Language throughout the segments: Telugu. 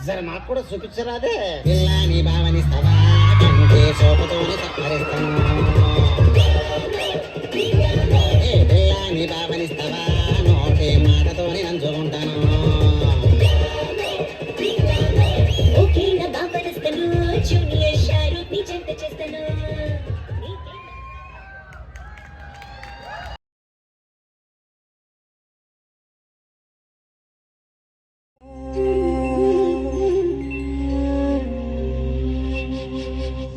జర నాకు కూడా చూపించరాదే పిల్లని భావనిస్తావా కంటే సోపుతోనే సత్కరిస్తాను పిల్లని భావనిస్తావా నోటే మాటతోనే నంచుకుంటాను ఓకే నా భావనిస్తాను జూనియర్ షారూక్ ని చెంత చేస్తాను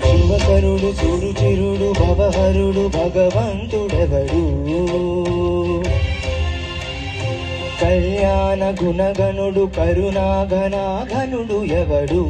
శుభకరుడు సురుచిరుడు భవహరుడు భగవంతుడెవడు కళ్యాణ గుణగణుడు కరుణాఘనాఘనుడు ఎవడు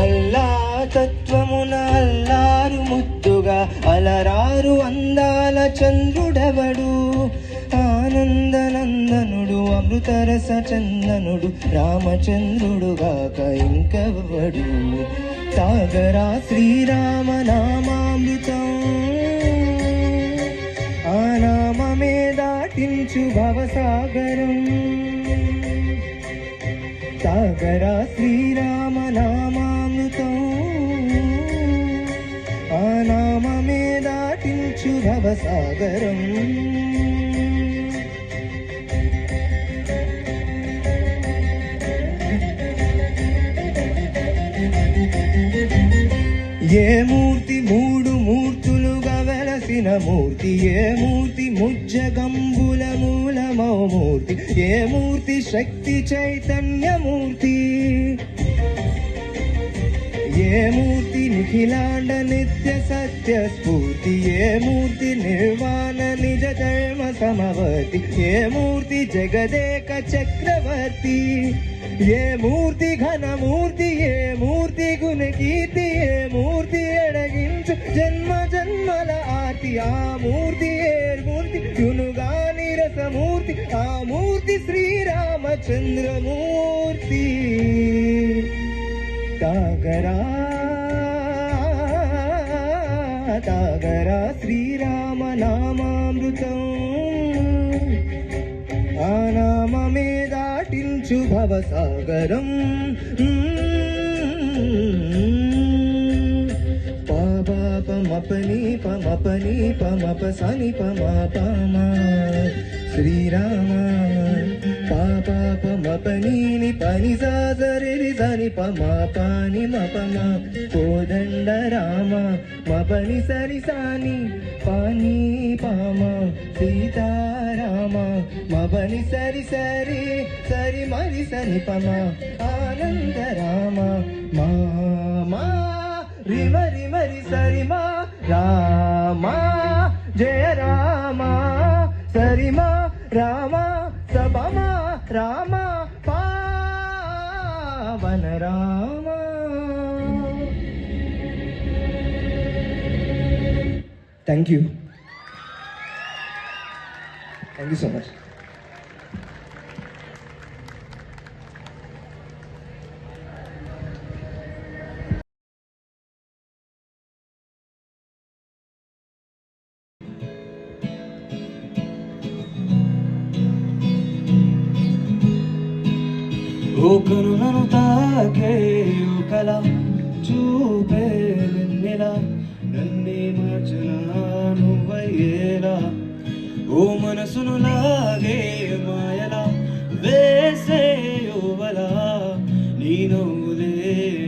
అల్లా తత్వమున అల్లారు ముద్దుగా అలరారు అందాల చంద్రుడెవడు ఆనందనందనుడు అమృతరస చందనుడు రామచంద్రుడుగాక ఇంకెవ్వడు సాగరా శ్రీరామ నామామృతం ఆ నామమే దాటించు భవసాగరం సాగరా శ్రీరామ నామామృతం ఆ నామమే దాటించు భవసాగరం ఏ మూర్తి మూడు మూర్తులుగా వెలసిన మూర్తి ఏ మూర్తి ముజ్జగంబుల మూలమౌ మూర్తి ఏ మూర్తి శక్తి చైతన్యమూర్తి ఏ మూర్తి నిఖిలాండ నిత్య సత్య స్ఫూర్తి, ఏ మూర్తి నిర్వాణ నిజ ధర్మ సమవర్తి, ఏ మూర్తి జగదేక చక్రవర్తి, ఏ మూర్తి ఘనమూర్తి, ఏ మూర్తి గుణ కీర్తి, ఏ మూర్తి ఎడగించు జన్మ జన్మల ఆర్తి, ఆ మూర్తి ఏ మూర్తి యునుగా నిరసమూర్తి, ఆ మూర్తి శ్రీరామచంద్రమూర్తి. తాగరా తాగరా శ్రీరామ నామామృతం, ఆ నామమే దాటించు భవసాగరం. పమపని పమపని పమప సని పమ శ్రీరామ పమపని పని సరి సని పమ పాని మపమ కోదండ రామ మపని సరి సాని పాని పామ సీతారామ మపని సరి సరి సరి మరి సని పమ ఆనంద రామ మా రిమరి మరి సరిమా రామ జయ రామ సరిమా రామ సపమా రామ పావన Rama. Thank you so much. ఓ కనులను తాకే ఓ కల చూపే వెన్నెలా, నన్నే మార్చనా నువ్వయ్యేలా, ఓ మనసును లాగే మాయలా వేసే ఓవలా, నీ నవ్వులే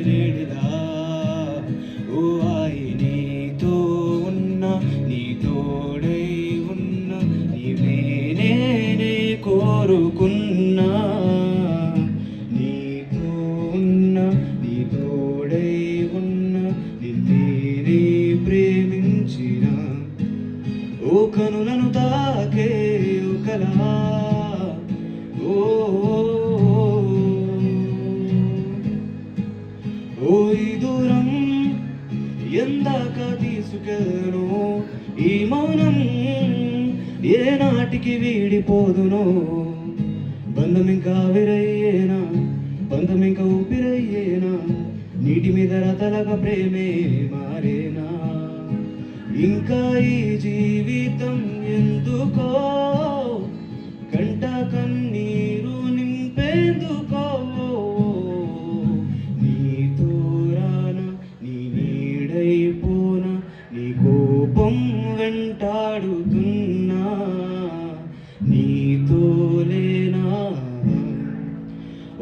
నేడిలా, ఓ ఆయి నీతో ఉన్నా నీ తోడై ఉన్నా, నీవే నేనే కోరుకున్నా, ఓ కనులను తాకే ఓ కలా, ఓ ఈ దూరం ఎందాక తీసుకెళ్ళను, ఈ మౌనం ఏ నాటికి వీడిపోదునో, బంధం ఇంకా ఆవిరయ్యేనా, బంధం ఇంకా ఊపిరయ్యేనా, నీటి మీద రతలగా ప్రేమే మారేనా, ఇంకా ఈ జీవితం ఎందుకో, కంట కన్నీరు నింపేందుకో, నీతో రానా నీ నీడైపోనా, నీ కోపం వెంటాడుతున్నా, నీతో లేనా,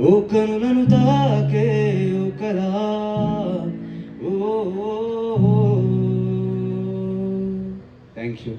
ఓ కనులను తాకే ఓ కలా, ఓ. Thank you.